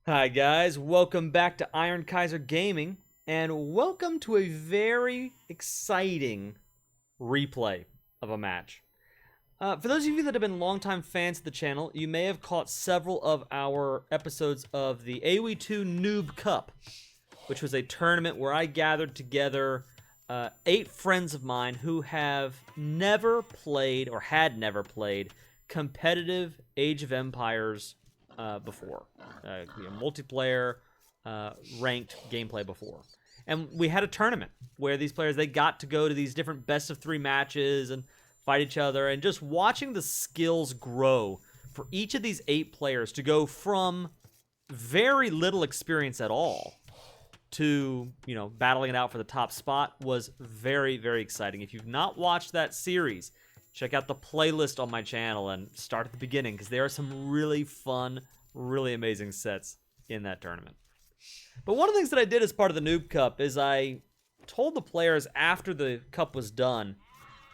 Hi guys, welcome back to Iron Kaiser Gaming, and welcome to a very exciting replay of a match. For those of you that have been longtime fans of the channel, you may have caught several of our episodes of the AoE2 Noob Cup, which was a tournament where I gathered together 8 friends of mine who have never played or had never played competitive Age of Empires before, multiplayer, ranked gameplay before. And we had a tournament where these players, they got to go to these different best of 3 matches and fight each other, and just watching the skills grow for each of these 8 players to go from very little experience at all to, battling it out for the top spot was very, very exciting. If you've not watched that series, check out the playlist on my channel and start at the beginning, because there are some really fun, really amazing sets in that tournament. But one of the things that I did as part of the Noob Cup is I told the players after the cup was done,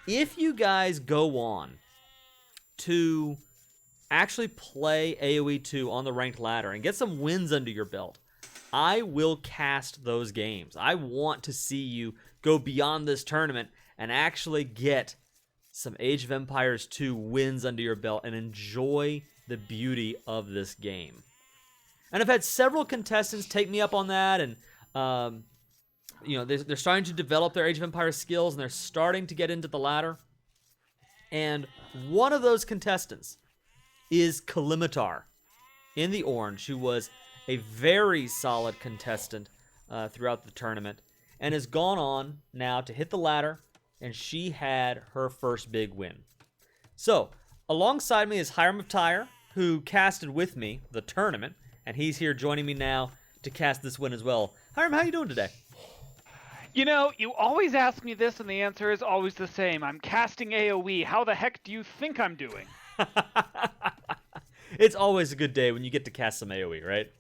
if you guys go on to actually play AoE 2 on the ranked ladder and get some wins under your belt, I will cast those games. I want to see you go beyond this tournament and actually get some Age of Empires 2 wins under your belt and enjoy the beauty of this game. And I've had several contestants take me up on that, and they're starting to develop their Age of Empires skills, and they're starting to get into the ladder. And one of those contestants is Calimentar in the orange, who was a very solid contestant throughout the tournament, and has gone on now to hit the ladder, and she had her first big win. So, alongside me is Hiram of Tyre, who casted with me the tournament, and he's here joining me now to cast this win as well. Hiram, how you doing today? You know, you always ask me this, and the answer is always the same. I'm casting AoE. How the heck do you think I'm doing? It's always a good day when you get to cast some AoE, right?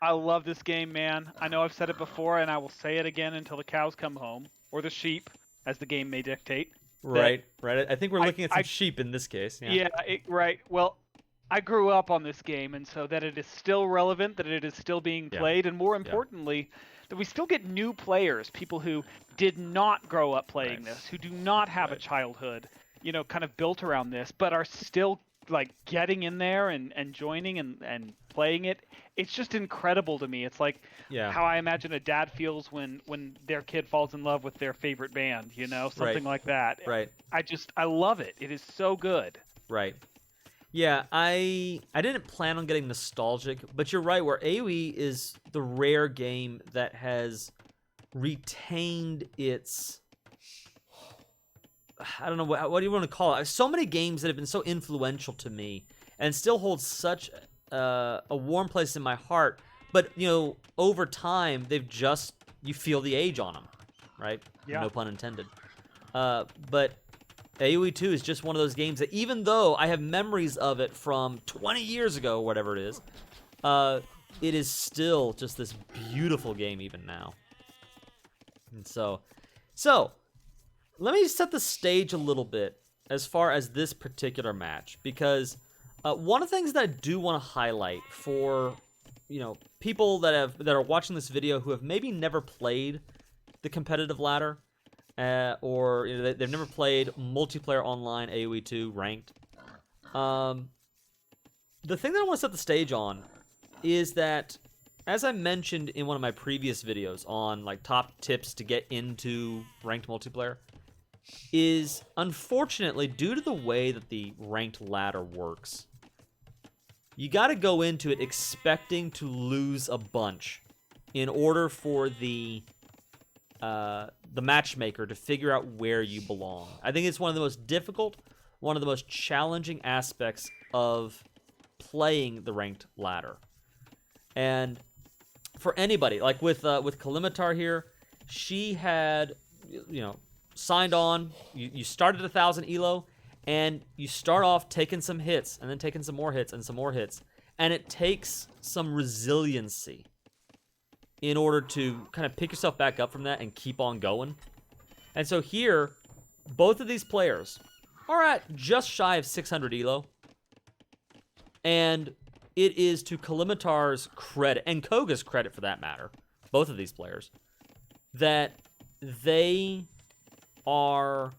I love this game, man. I know I've said it before, and I will say it again until the cows come home, or the sheep, as the game may dictate. Right. I think we're looking at some sheep in this case. Yeah, right. Well, I grew up on this game, and so that it is still relevant, that it is still being played, and more importantly, that we still get new players, people who did not grow up playing this, who do not have a childhood, kind of built around this, but are still like getting in there and joining and playing it. It's just incredible to me. It's like how I imagine a dad feels when their kid falls in love with their favorite band, something like that. Right. I love it. It is so good. Right. Yeah, I didn't plan on getting nostalgic, but you're right, where AoE is the rare game that has retained its, I don't know, what do you want to call it? So many games that have been so influential to me and still hold such a warm place in my heart, but, over time, you feel the age on them, right? Yeah. No pun intended. But AoE 2 is just one of those games that, even though I have memories of it from 20 years ago, or whatever it is still just this beautiful game even now. And so let me set the stage a little bit as far as this particular match, because one of the things that I do want to highlight for people that are watching this video who have maybe never played the competitive ladder, or they've never played multiplayer online AoE 2 ranked. The thing that I want to set the stage on is that, as I mentioned in one of my previous videos on top tips to get into ranked multiplayer, is unfortunately, due to the way that the ranked ladder works, you got to go into it expecting to lose a bunch in order for the matchmaker to figure out where you belong. I think it's one of the most difficult, one of the most challenging aspects of playing the ranked ladder. And for anybody, like with Calimehtar here, she had, signed on. You started at 1,000 elo, and you start off taking some hits, and then taking some more hits, and some more hits. And it takes some resiliency in order to kind of pick yourself back up from that and keep on going. And so here, both of these players are at just shy of 600 elo. And it is to Calimentar's credit, and Koga's credit for that matter, both of these players, that they are,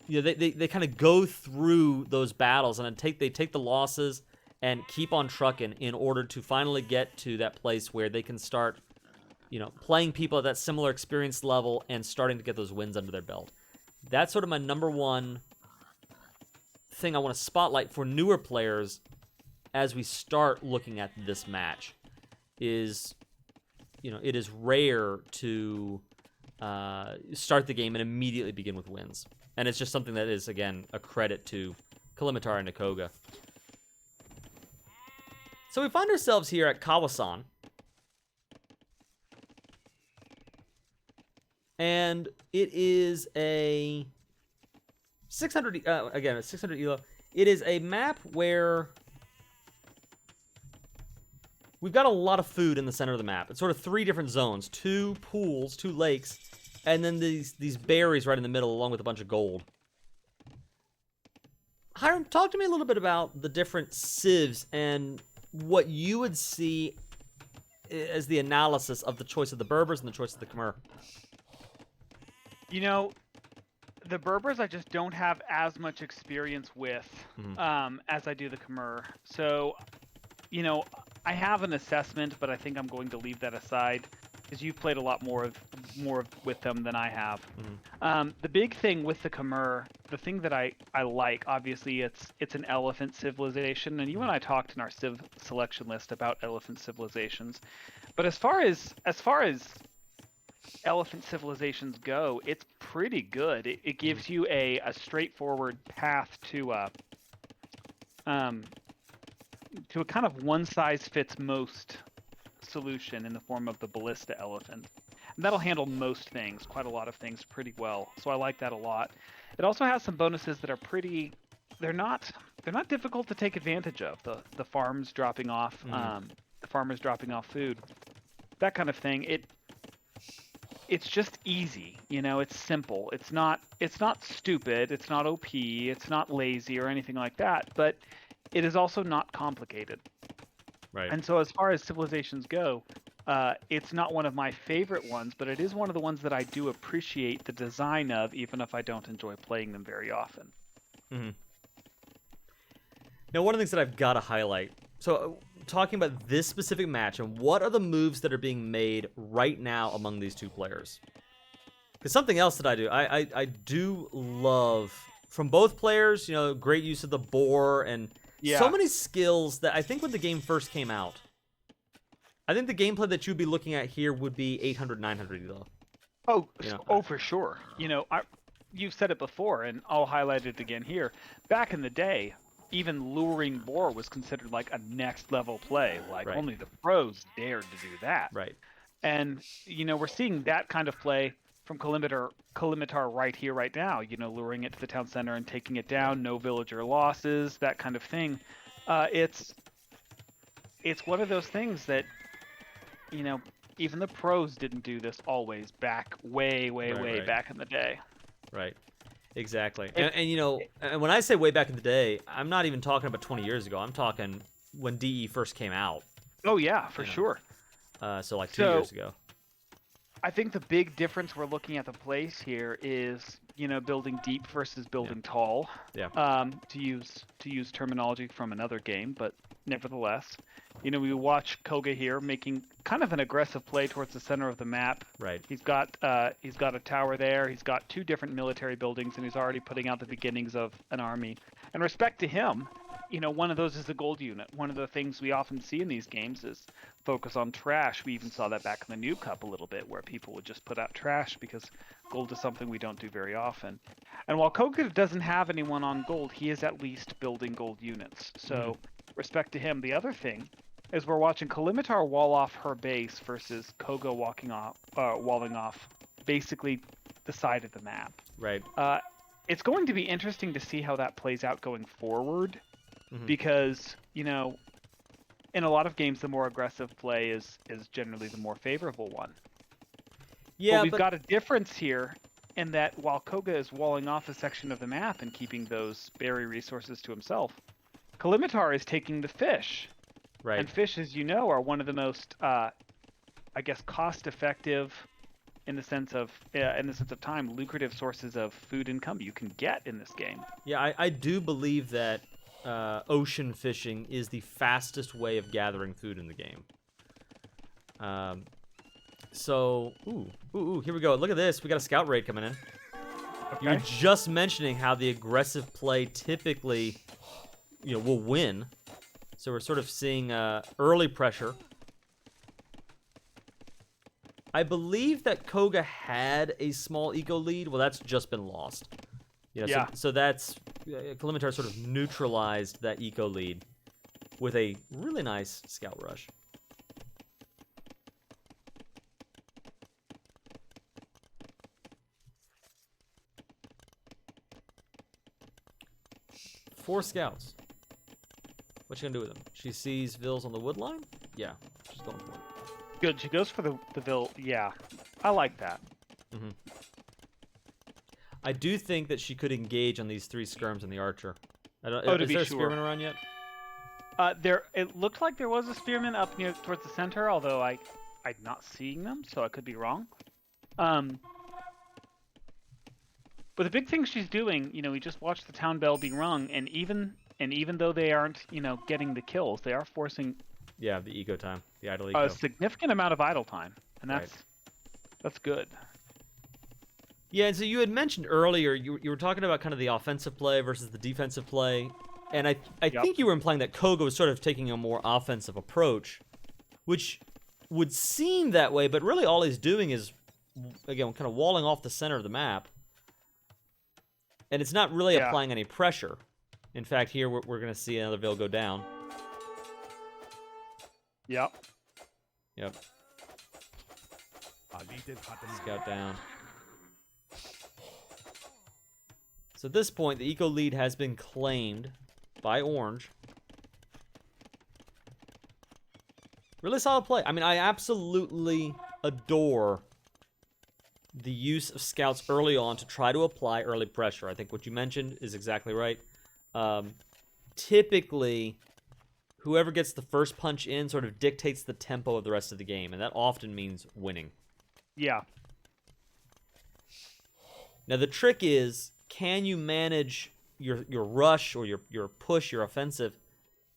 they kind of go through those battles and they take the losses and keep on trucking in order to finally get to that place where they can start, playing people at that similar experience level and starting to get those wins under their belt. That's sort of my number one thing I want to spotlight for newer players as we start looking at this match is, it is rare to start the game and immediately begin with wins. And it's just something that is, again, a credit to Calimentar and Koga. So we find ourselves here at Kawasan. And it is a 600, again, 600 elo. It is a map where we've got a lot of food in the center of the map. It's sort of 3 different zones, 2 pools, 2 lakes, and then these berries right in the middle along with a bunch of gold. Hiram, talk to me a little bit about the different civs and what you would see as the analysis of the choice of the Berbers and the choice of the Khmer. The Berbers I just don't have as much experience with as I do the Khmer. So, I have an assessment, but I think I'm going to leave that aside because you've played a lot more with them than I have. The big thing with the Khmer, the thing that I like, obviously, it's an elephant civilization, and you and I talked in our civ selection list about elephant civilizations. But as far as elephant civilizations go, it's pretty good. It gives you a straightforward path to a kind of one-size-fits-most solution in the form of the ballista elephant. And that'll handle most things, quite a lot of things, pretty well. So I like that a lot. It also has some bonuses that are pretty. They're not difficult to take advantage of. The farms dropping off, the farmers dropping off food, that kind of thing. It's just easy, it's simple. It's not stupid, it's not OP, it's not lazy or anything like that, but it is also not complicated. Right. And so as far as civilizations go, it's not one of my favorite ones, but it is one of the ones that I do appreciate the design of, even if I don't enjoy playing them very often. Now, one of the things that I've got to highlight, so talking about this specific match and what are the moves that are being made right now among these 2 players. Because something else that I do, I do love from both players, great use of the boar and so many skills that I think when the game first came out, I think the gameplay that you'd be looking at here would be 800, 900 though. Oh, for sure. You've said it before, and I'll highlight it again here. Back in the day, even luring boar was considered like a next level play. Like only the pros dared to do that. Right. And we're seeing that kind of play from Calimentar right here, right now. Luring it to the town center and taking it down. No villager losses. That kind of thing. It's one of those things that even the pros didn't do this always back way back in the day. Right. Exactly. And when I say way back in the day, I'm not even talking about 20 years ago. I'm talking when DE first came out. Oh, yeah, for sure. So like 2 years ago. I think the big difference we're looking at the place here is, building deep versus building tall. Yeah. To use terminology from another game, but nevertheless, we watch Koga here making kind of an aggressive play towards the center of the map. Right. He's got a tower there. He's got 2 different military buildings, and he's already putting out the beginnings of an army. And respect to him, one of those is a gold unit. One of the things we often see in these games is focus on trash. We even saw that back in the Noob Cup a little bit, where people would just put out trash because gold is something we don't do very often. And while Koga doesn't have anyone on gold, he is at least building gold units. So respect to him. The other thing is we're watching Calimehtar wall off her base versus Koga walling off basically the side of the map. Right. It's going to be interesting to see how that plays out going forward. Because, in a lot of games, the more aggressive play is generally the more favorable one. Yeah, but we've got a difference here in that while Koga is walling off a section of the map and keeping those berry resources to himself, Calimehtar is taking the fish. Right. And fish, as you know, are one of the most, I guess, cost-effective, in the sense of time, lucrative sources of food income you can get in this game. Yeah, I do believe that ocean fishing is the fastest way of gathering food in the game. So, here we go. Look at this. We got a scout raid coming in. Okay. You were just mentioning how the aggressive play typically, will win. So we're sort of seeing early pressure. I believe that Koga had a small eco lead. Well, that's just been lost. Yeah. So that's Calimentar sort of neutralized that eco lead with a really nice scout rush. Four scouts. What's she gonna do with them? She sees Vills on the wood line? Yeah, she's going for it. Good. She goes for the Vil. Yeah, I like that. Mm-hmm. I do think that she could engage on these 3 skirms and the archer. Is there a spearman around yet? It looked like there was a spearman up near towards the center, although I'm not seeing them, so I could be wrong. But the big thing she's doing, we just watched the town bell being rung, and even though they aren't, getting the kills, they are forcing. Yeah, the eco time, the idle eco. A significant amount of idle time, and that's good. Yeah, and so you had mentioned earlier, you were talking about kind of the offensive play versus the defensive play, and I think you were implying that Koga was sort of taking a more offensive approach, which would seem that way, but really all he's doing is, again, kind of walling off the center of the map, and it's not really applying any pressure. In fact, here we're going to see another Vil go down. Yep. Scout down. So at this point, the eco lead has been claimed by Orange. Really solid play. I mean, I absolutely adore the use of scouts early on to try to apply early pressure. I think what you mentioned is exactly right. Typically, whoever gets the first punch in sort of dictates the tempo of the rest of the game, and that often means winning. Yeah. Now, the trick is, can you manage your rush or your push, your offensive?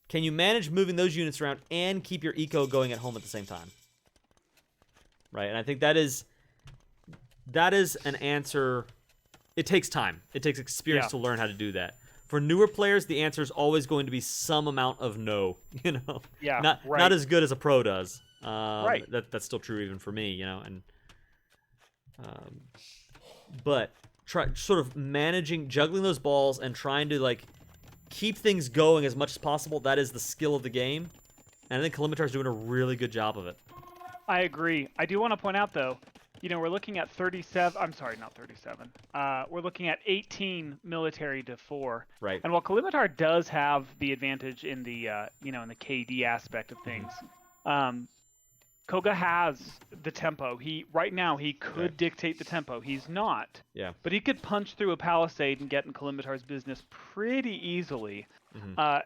Can you manage moving those units around and keep your eco going at home at the same time? Right, and I think that is an answer. It takes time. It takes experience to learn how to do that. For newer players, the answer is always going to be some amount of no. Yeah. Not as good as a pro does. Right. That's still true even for me. And but sort of juggling those balls and trying to keep things going as much as possible. That is the skill of the game, and I think Calimentar is doing a really good job of it. I agree. I do want to point out, though, we're looking at 37. I'm sorry, not 37. We're looking at 18 military to 4. Right. And while Calimentar does have the advantage in the in the KD aspect of things, Koga has the tempo. Right now he could dictate the tempo. He's not. Yeah. But he could punch through a palisade and get in Calimentar's business pretty easily. Mm-hmm.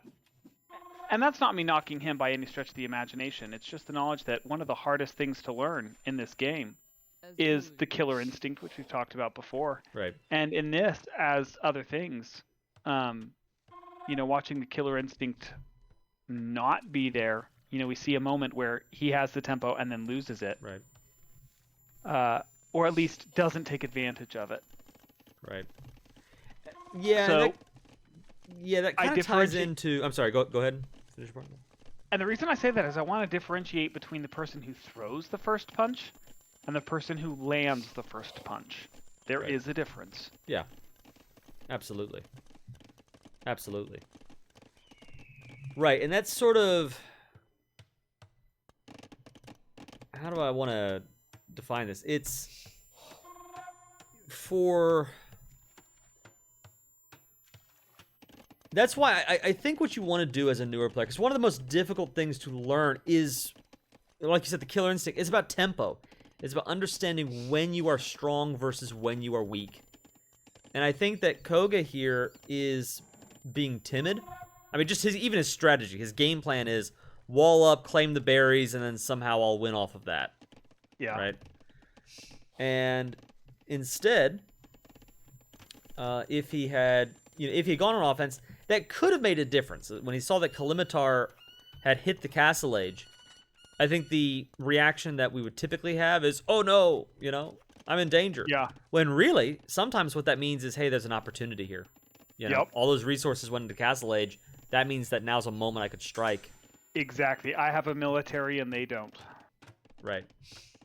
And that's not me knocking him by any stretch of the imagination. It's just the knowledge that one of the hardest things to learn in this game is the killer instinct, which we've talked about before. Right. And in this, as other things, watching the killer instinct not be there, we see a moment where he has the tempo and then loses it. Right. Or at least doesn't take advantage of it. Right. Yeah. So, that kind of ties into. I'm sorry. Go ahead. Finish your part. And the reason I say that is I want to differentiate between the person who throws the first punch and the person who lands the first punch. There is a difference. Yeah. Absolutely. Absolutely. Right, and that's sort of... How do I want to define this? It's for... That's why I think what you want to do as a newer player, because one of the most difficult things to learn is, like you said, the killer instinct. It's about tempo. It's about understanding when you are strong versus when you are weak. And I think that Koga here is being timid. I mean, just even his strategy, his game plan is wall up, claim the berries, and then somehow I'll win off of that. Yeah. Right? And instead, if he had gone on offense, that could have made a difference. When he saw that Calimentar had hit the castle age, I think the reaction that we would typically have is, oh no, I'm in danger. Yeah. When really, sometimes what that means is, hey, there's an opportunity here. All those resources went into castle age. That means that now's a moment I could strike. Exactly. I have a military and they don't. Right.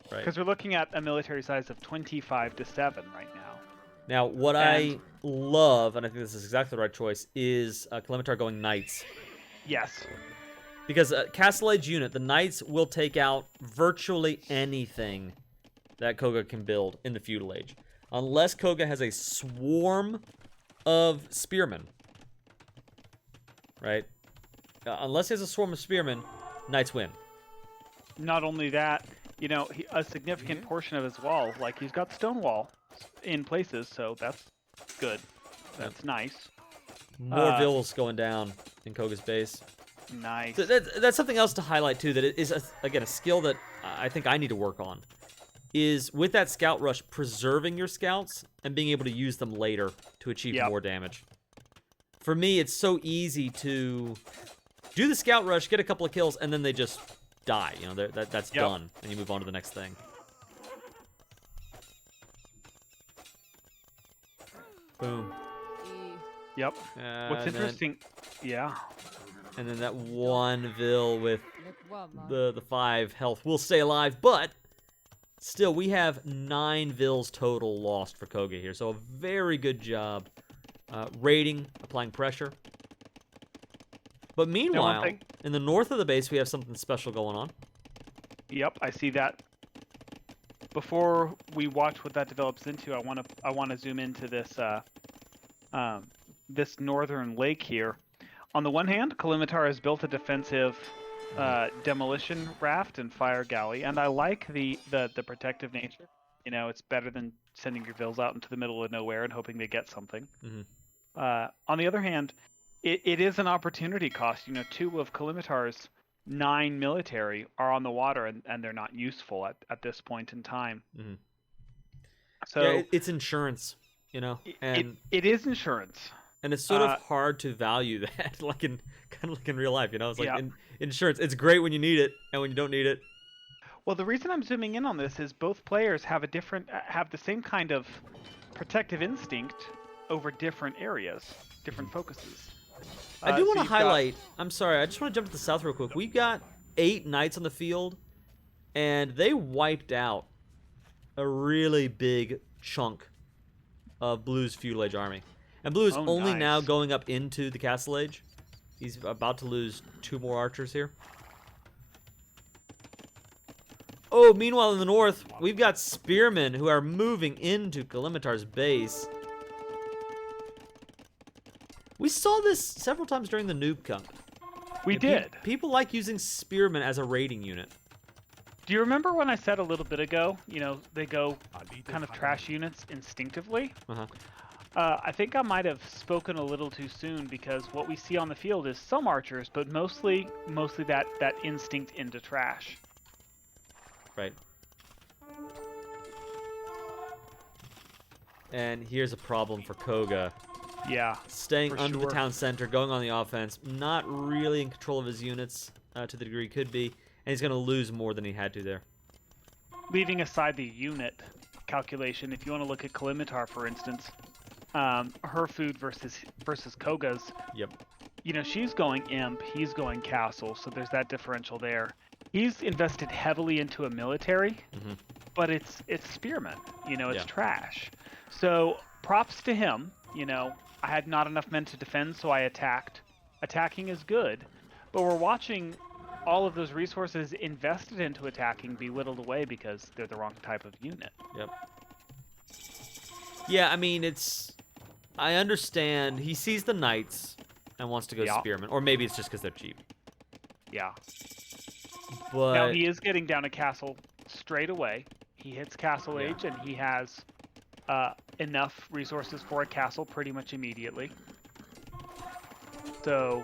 Because we're looking at a military size of 25 to 7 right now. Now, what I love, and I think this is exactly the right choice, is Calimehtar going knights. Yes. Because Castle Age unit, the knights will take out virtually anything that Koga can build in the feudal age. Unless Koga has a swarm of spearmen. Right? Unless he has a swarm of spearmen, knights win. Not only that, a significant portion of his wall, like he's got stone wall in places, so that's good. That's nice. More vills going down in Koga's base. Nice. So that's something else to highlight, too, that it is, again, a skill that I think I need to work on, is with that scout rush, preserving your scouts and being able to use them later to achieve more damage. For me, it's so easy to do the scout rush, get a couple of kills, and then they just die. That's done, and you move on to the next thing. Boom. Yep. What's interesting... And then that one Vil with the 5 health will stay alive, but still, we have 9 Vils total lost for Koga here. So a very good job raiding, applying pressure. But meanwhile, in the north of the base, we have something special going on. Yep, I see that. Before we watch what that develops into, I want to zoom into this this northern lake here. On the one hand, Calimentar has built a defensive demolition raft and fire galley, and I like the protective nature. It's better than sending your Vils out into the middle of nowhere and hoping they get something. Mm-hmm. On the other hand, it is an opportunity cost. 2 of Calimentar's 9 military are on the water, and they're not useful at this point in time. Mm-hmm. So it's insurance, and it is insurance. And it's sort of hard to value that, like in real life, It's like insurance. It's great when you need it, and when you don't need it. Well, the reason I'm zooming in on this is both players have the same kind of protective instinct over different areas, different focuses. I do want to highlight. I'm sorry, I just want to jump to the south real quick. We've got 8 knights on the field, and they wiped out a really big chunk of Blue's feudal age army. And Blue is only now going up into the Castle Age. He's about to lose 2 more archers here. Oh, meanwhile in the north, we've got spearmen who are moving into Calimentar's base. We saw this several times during the Noob Cup. We did. People like using spearmen as a raiding unit. Do you remember when I said a little bit ago, they go kind of trash units instinctively? Uh-huh. I think I might have spoken a little too soon, because what we see on the field is some archers, but mostly that instinct into trash. Right. And here's a problem for Koga. Yeah. Staying under the town center, going on the offense, not really in control of his units to the degree he could be, and he's going to lose more than he had to there. Leaving aside the unit calculation, if you want to look at Calimentar, for instance, her food versus Koga's. Yep. She's going imp, he's going castle, so there's that differential there. He's invested heavily into a military, but it's spearmen. It's trash. So props to him. I had not enough men to defend, so I attacked. Attacking is good, but we're watching all of those resources invested into attacking be whittled away because they're the wrong type of unit. Yep. Yeah, I mean, I understand. He sees the knights and wants to go spearmen, or maybe it's just because they're cheap. Yeah. But now he is getting down a castle straight away. He hits castle age, and he has enough resources for a castle pretty much immediately. So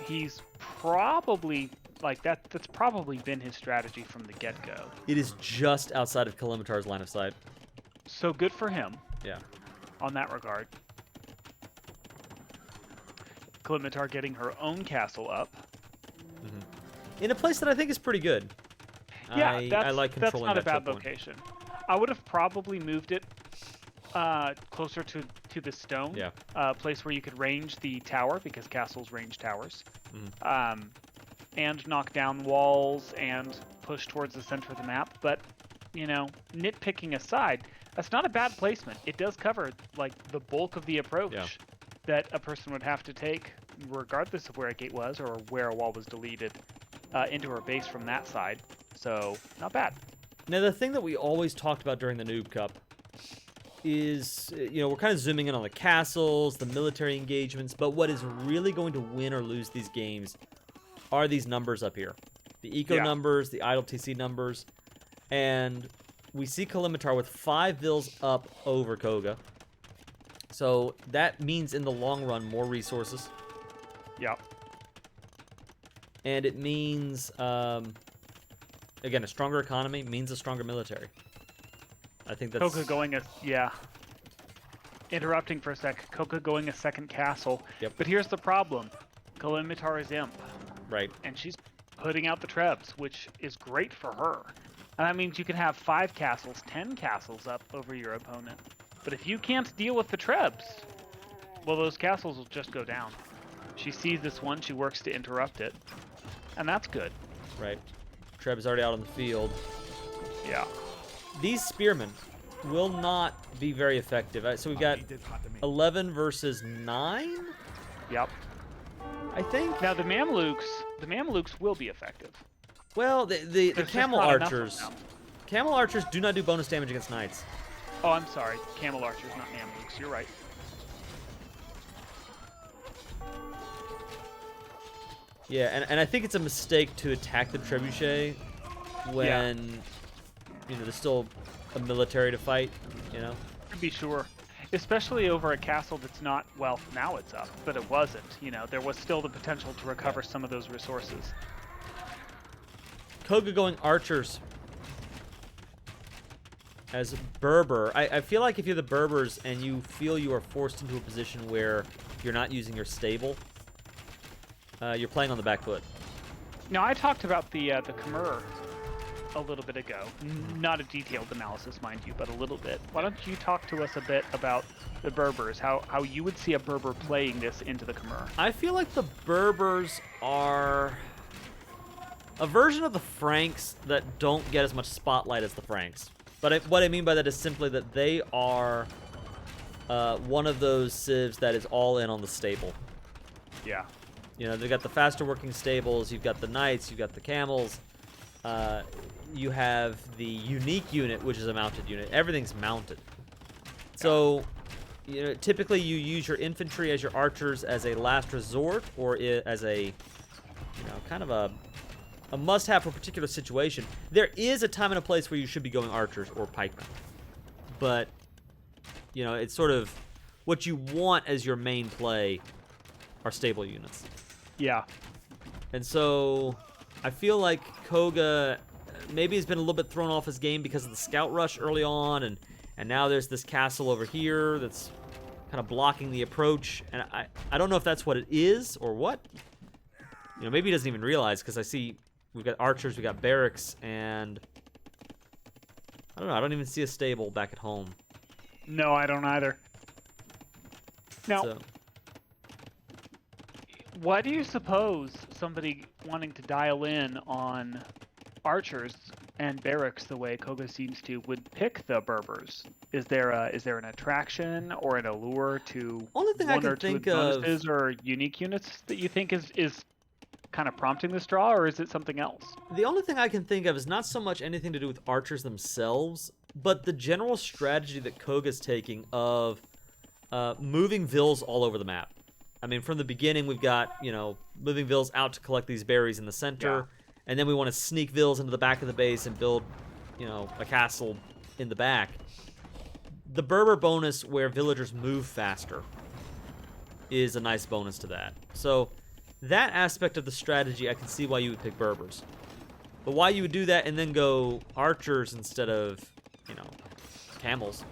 he's probably Like that's probably been his strategy from the get-go. It is just outside of Calimentar's line of sight. So good for him. Yeah. On that regard. Calimentar getting her own castle up. In a place that I think is pretty good. Yeah, I like controlling that's not that a bad location. I would have probably moved it closer to the stone. Yeah. Place where you could range the tower, because castles range towers. And knock down walls and push towards the center of the map. But, you know, nitpicking aside, that's not a bad placement. It does cover, like, the bulk of the approach that a person would have to take, regardless of where a gate was or where a wall was deleted, into her base from that side. So, not bad. Now, the thing that we always talked about during the Noob Cup is, you know, we're kind of zooming in on the castles, the military engagements, but what is really going to win or lose these games are these numbers up here. The eco numbers, the idle TC numbers, and we see Calimehtar with 5 vills up over Koga. So that means in the long run more resources. Yep. And it means, again, a stronger economy means a stronger military. I think that's... Koga going interrupting for a sec. Koga going a second castle. Yep. But here's the problem. Calimentar is imp. Right. And she's putting out the trebs, which is great for her. And that means you can have 5 castles, 10 castles up over your opponent. But if you can't deal with the trebs, well, those castles will just go down. She sees this one, she works to interrupt it. And that's good. Right. Treb's already out on the field. Yeah. These spearmen will not be very effective. So we've got 11 versus 9? Yep. I think. Now the Mamluks will be effective. Well, the camel archers do not do bonus damage against knights. Oh, I'm sorry. Camel archers, not Mamluks. You're right. Yeah, and I think it's a mistake to attack the trebuchet when you know there's still a military to fight. You know. To be sure. Especially over a castle that's not, well, now it's up, but it wasn't. You know, there was still the potential to recover some of those resources. Koga going archers as Berber. I feel like if you're the Berbers and you feel you are forced into a position where you're not using your stable, you're playing on the back foot. Now, I talked about the Khmer a little bit ago. Not a detailed analysis, mind you, but a little bit. Why don't you talk to us a bit about the Berbers, how you would see a Berber playing this into the Khmer? I feel like the Berbers are a version of the Franks that don't get as much spotlight as the Franks. But what I mean by that is simply that they are one of those civs that is all in on the stable. Yeah. You know, they've got the faster working stables, you've got the knights, you've got the camels, you have the unique unit, which is a mounted unit. Everything's mounted. So, you know, typically you use your infantry as your archers as a last resort, or as a, you know, kind of a must-have for a particular situation. There is a time and a place where you should be going archers or pikemen. But, you know, it's sort of what you want as your main play are stable units. Yeah. And so I feel like Koga maybe has been a little bit thrown off his game because of the scout rush early on, and now there's this castle over here that's kind of blocking the approach, and I don't know if that's what it is or what. You know, maybe he doesn't even realize, because I see we've got archers, we've got barracks, and I don't know, I don't even see a stable back at home. No, I don't either. Now, So, why do you suppose somebody wanting to dial in on archers and barracks the way Koga seems to would pick the Berbers? Is there an attraction or an allure to only thing I one can or two think of, bonuses or unique units that you think is kind of prompting this draw, or is it something else? the only thing I can think of is not so much anything to do with archers themselves, but the general strategy that Koga's taking of moving vills all over the map. I mean, from the beginning, we've got, you know, moving vills out to collect these berries in the center, and then we want to sneak vills into the back of the base and build, you know, a castle in the back. The Berber bonus, where villagers move faster, is a nice bonus to that. So, that aspect of the strategy, I can see why you would pick Berbers. But why you would do that and then go archers instead of, camels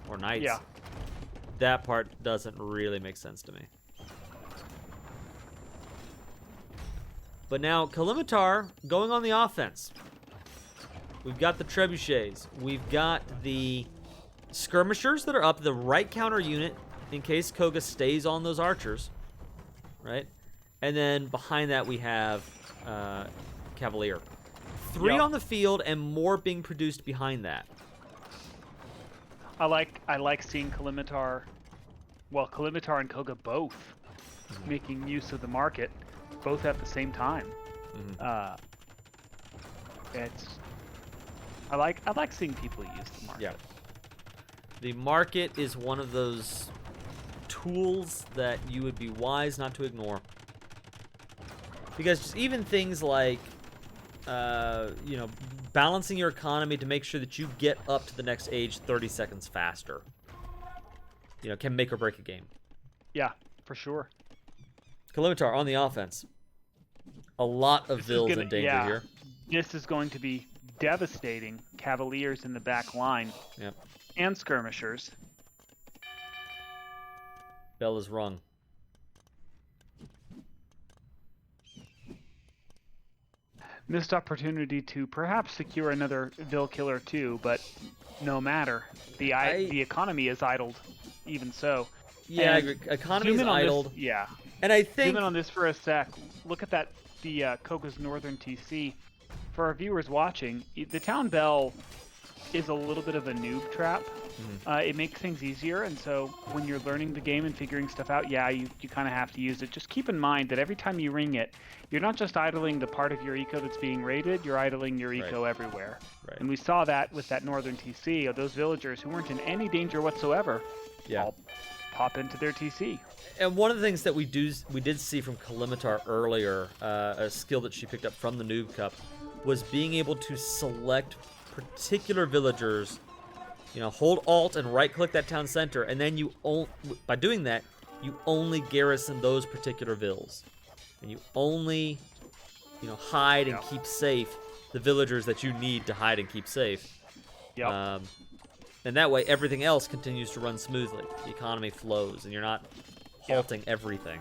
or knights, Yeah. that part doesn't really make sense to me. But now, Calimentar going on the offense. We've got the trebuchets. We've got the skirmishers that are up, the right counter unit in case Koga stays on those archers, right? And then behind that we have Cavalier. 3 on the field and more being produced behind that. I like seeing Calimehtar, Calimehtar and Koga both making use of the market, both at the same time. I like seeing people use the market. Yeah. The market is one of those tools that you would be wise not to ignore. Because just even things like, balancing your economy to make sure that you get up to the next age 30 seconds faster, can make or break a game. Yeah, for sure. Calimentar on the offense. A lot of Vills in danger here. This is going to be devastating. Cavaliers in the back line. Yep. And skirmishers. Bell is rung. Missed opportunity to perhaps secure another Vil killer too, but no matter. The economy is idled, even so. Yeah, economy is idled. Yeah. And I think... Zoom in on this for a sec. Look at that, the Koga's Northern TC. For our viewers watching, the Town Bell is a little bit of a noob trap. It makes things easier, and so when you're learning the game and figuring stuff out, you kind of have to use it. Just keep in mind that every time you ring it, you're not just idling the part of your eco that's being raided, you're idling your eco everywhere. Right. And we saw that with that Northern TC, of those villagers who weren't in any danger whatsoever, all pop into their TC. And one of the things that we did see from Calimehtar earlier, a skill that she picked up from the Noob Cup, was being able to select particular villagers. Hold Alt and right-click that town center, and then by doing that, you only garrison those particular vills, and you only, hide and keep safe the villagers that you need to hide and keep safe. Yep. And that way, everything else continues to run smoothly. The economy flows, and you're not halting everything.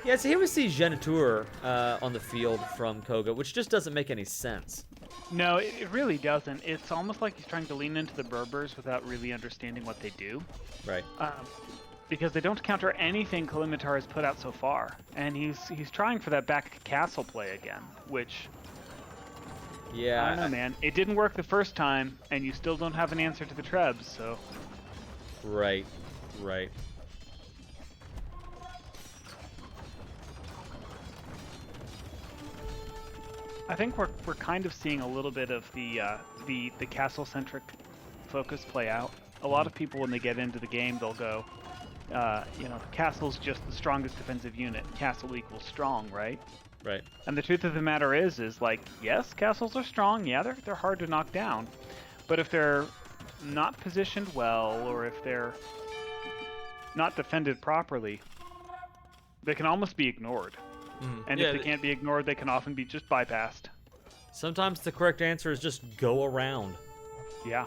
Yeah, so here we see Geniteur on the field from Koga, which just doesn't make any sense. No, it really doesn't. It's almost like he's trying to lean into the Berbers without really understanding what they do. Right. Because they don't counter anything Calimehtar has put out so far. And he's trying for that back castle play again, which... Yeah. I don't know, man. It didn't work the first time, and you still don't have an answer to the Trebs, so... Right. I think we're kind of seeing a little bit of the castle-centric focus play out. A lot of people, when they get into the game, they'll go, castle's just the strongest defensive unit. Castle equals strong, right? Right. And the truth of the matter is yes, castles are strong. Yeah, they're hard to knock down. But if they're not positioned well, or if they're not defended properly, they can almost be ignored. And if they can't be ignored, they can often be just bypassed. Sometimes the correct answer is just go around. Yeah.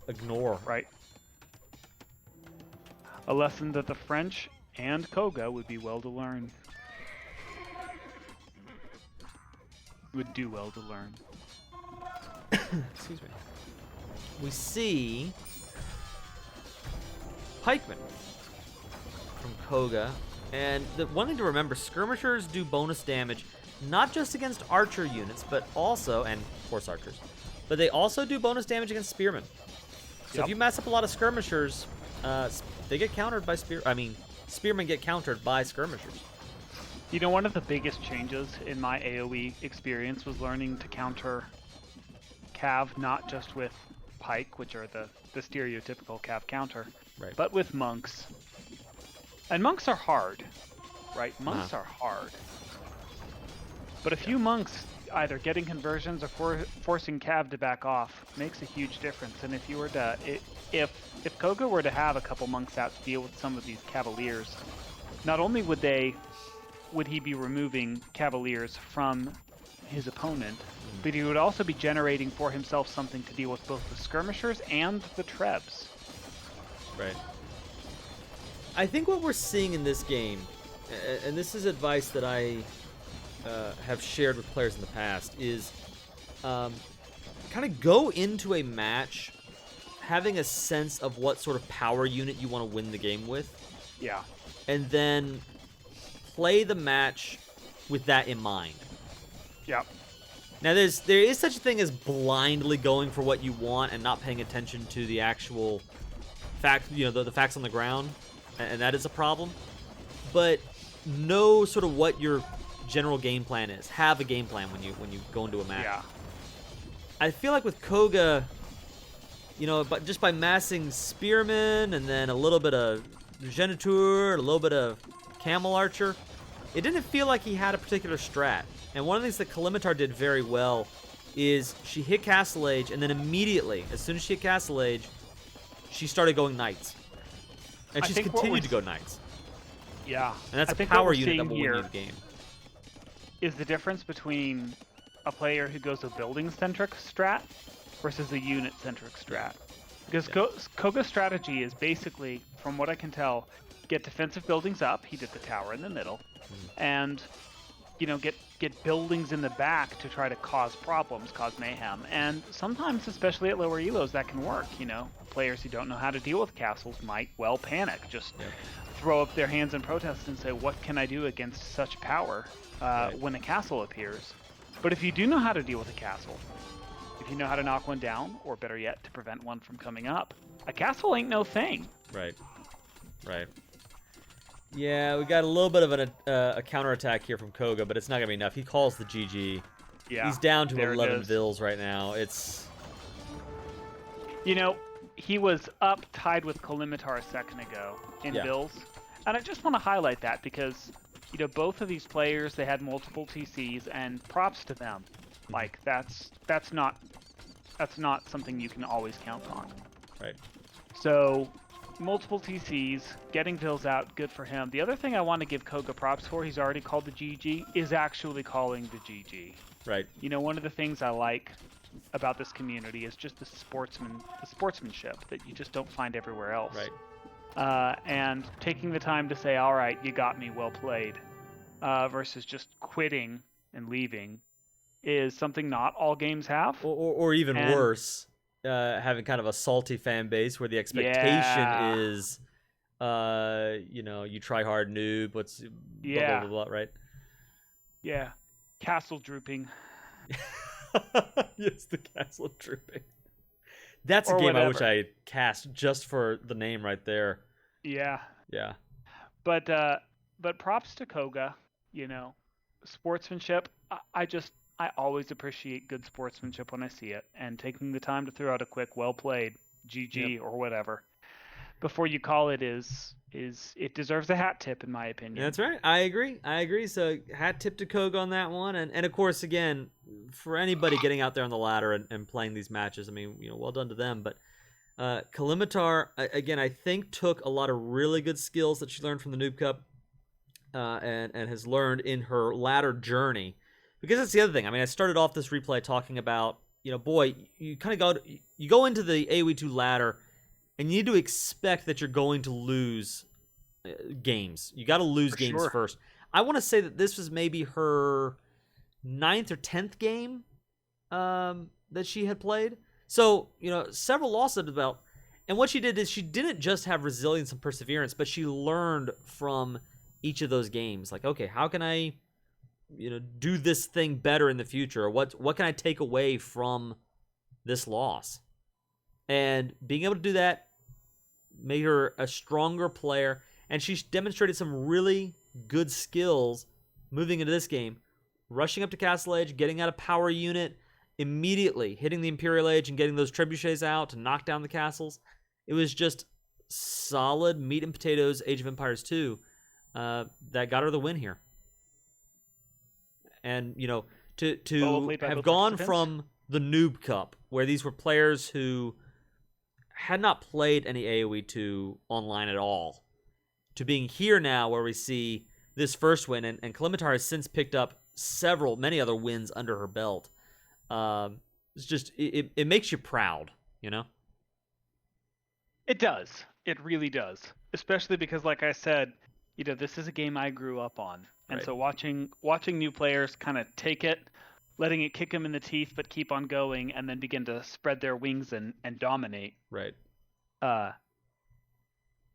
Ignore. Right. A lesson that the French and Koga would be well to learn. Would do well to learn. Excuse me. We see Pikemen from Koga. And the one thing to remember, skirmishers do bonus damage not just against archer units, but also, and horse archers, but they also do bonus damage against spearmen. So if you mess up a lot of skirmishers, they get countered by spearmen get countered by skirmishers. One of the biggest changes in my AoE experience was learning to counter Cav, not just with Pike, which are the stereotypical Cav counter, but with monks. And monks are hard, right? Monks are hard. But a few monks either getting conversions or forcing Cav to back off makes a huge difference. And if you were to, if Koga were to have a couple monks out to deal with some of these cavaliers, not only would he be removing Cavaliers from his opponent, but he would also be generating for himself something to deal with both the skirmishers and the trebs. Right. I think what we're seeing in this game, and this is advice that I have shared with players in the past, is kind of go into a match having a sense of what sort of power unit you want to win the game with. Yeah. And then play the match with that in mind. Yeah. Now, there is such a thing as blindly going for what you want and not paying attention to the actual fact, the facts on the ground, and that is a problem. But know sort of what your general game plan is. Have a game plan when you go into a match. Yeah. I feel like with Koga, but just by massing Spearman and then a little bit of Geniteur, a little bit of Camel Archer, it didn't feel like he had a particular strat. And one of the things that Calimentar did very well is she hit Castle Age, and then immediately, as soon as she hit Castle Age, she started going Knights. And she's continued to go Knights. Yeah. And that's a power unit that will win you the game. Is the difference between a player who goes a building-centric strat versus a unit-centric strat. Because Koga's strategy is basically, from what I can tell, get defensive buildings up. He did the tower in the middle. And, get buildings in the back to try to cause problems, cause mayhem. And sometimes, especially at lower elos, that can work. Players who don't know how to deal with castles might well panic. Just throw up their hands in protest and say, what can I do against such power when a castle appears? But if you do know how to deal with a castle, if you know how to knock one down, or better yet, to prevent one from coming up, a castle ain't no thing. Right. Yeah, we got a little bit of a counterattack here from Koga, but it's not going to be enough. He calls the GG. Yeah, he's down to 11 vills right now. It's... he was up tied with Calimehtar a second ago in vills. And I just want to highlight that because, both of these players, they had multiple TCs, and props to them. Like, that's not something you can always count on. Right. So... multiple TCs, getting vills out, good for him. The other thing I want to give Koga props for, he's already called the GG, is actually calling the GG. Right. One of the things I like about this community is just the sportsmanship that you just don't find everywhere else. Right. And taking the time to say, all right, you got me, well played, versus just quitting and leaving is something not all games have. Or even worse, having kind of a salty fan base where the expectation is, you try hard, noob, blah, blah, blah, blah, right? Yeah. Castle drooping. Yes, the castle drooping. That's a game whatever. I wish I cast just for the name right there. Yeah. Yeah. But props to Koga, sportsmanship. I always appreciate good sportsmanship when I see it, and taking the time to throw out a quick "well played," GG or whatever before you call it is it deserves a hat tip in my opinion. That's right. I agree. So hat tip to Koga on that one, and of course again for anybody getting out there on the ladder and playing these matches. I mean, well done to them. But Calimehtar again, I think took a lot of really good skills that she learned from the Noob Cup, and has learned in her ladder journey. Because that's the other thing. I mean, I started off this replay talking about, boy, you kind of go into the AoE 2 ladder, and you need to expect that you're going to lose games. You got to lose games first. I want to say that this was maybe her 9th or 10th game that she had played. So, several losses under the belt. And what she did is she didn't just have resilience and perseverance, but she learned from each of those games. Like, okay, how can I... do this thing better in the future? What can I take away from this loss? And being able to do that made her a stronger player, and she demonstrated some really good skills moving into this game, rushing up to Castle Age, getting out a power unit, immediately hitting the Imperial Age and getting those trebuchets out to knock down the castles. It was just solid meat and potatoes Age of Empires 2 that got her the win here. And, to have gone from the Noob Cup, where these were players who had not played any AoE 2 online at all, to being here now where we see this first win, and Calimentar has since picked up many other wins under her belt. It's just, it makes you proud, you know? It does. It really does. Especially because, like I said, this is a game I grew up on. And Right. so watching new players kind of take it, letting it kick them in the teeth, but keep on going, and then begin to spread their wings and dominate. Right.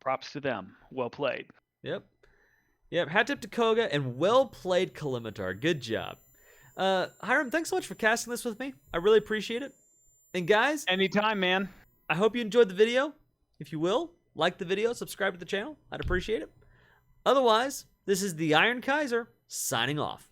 Props to them. Well played. Yep. Hat tip to Koga, and well played, Calimehtar. Good job. Hiram, thanks so much for casting this with me. I really appreciate it. And guys, anytime, man. I hope you enjoyed the video. If you will, like the video, subscribe to the channel. I'd appreciate it. Otherwise, this is the Iron Kaiser signing off.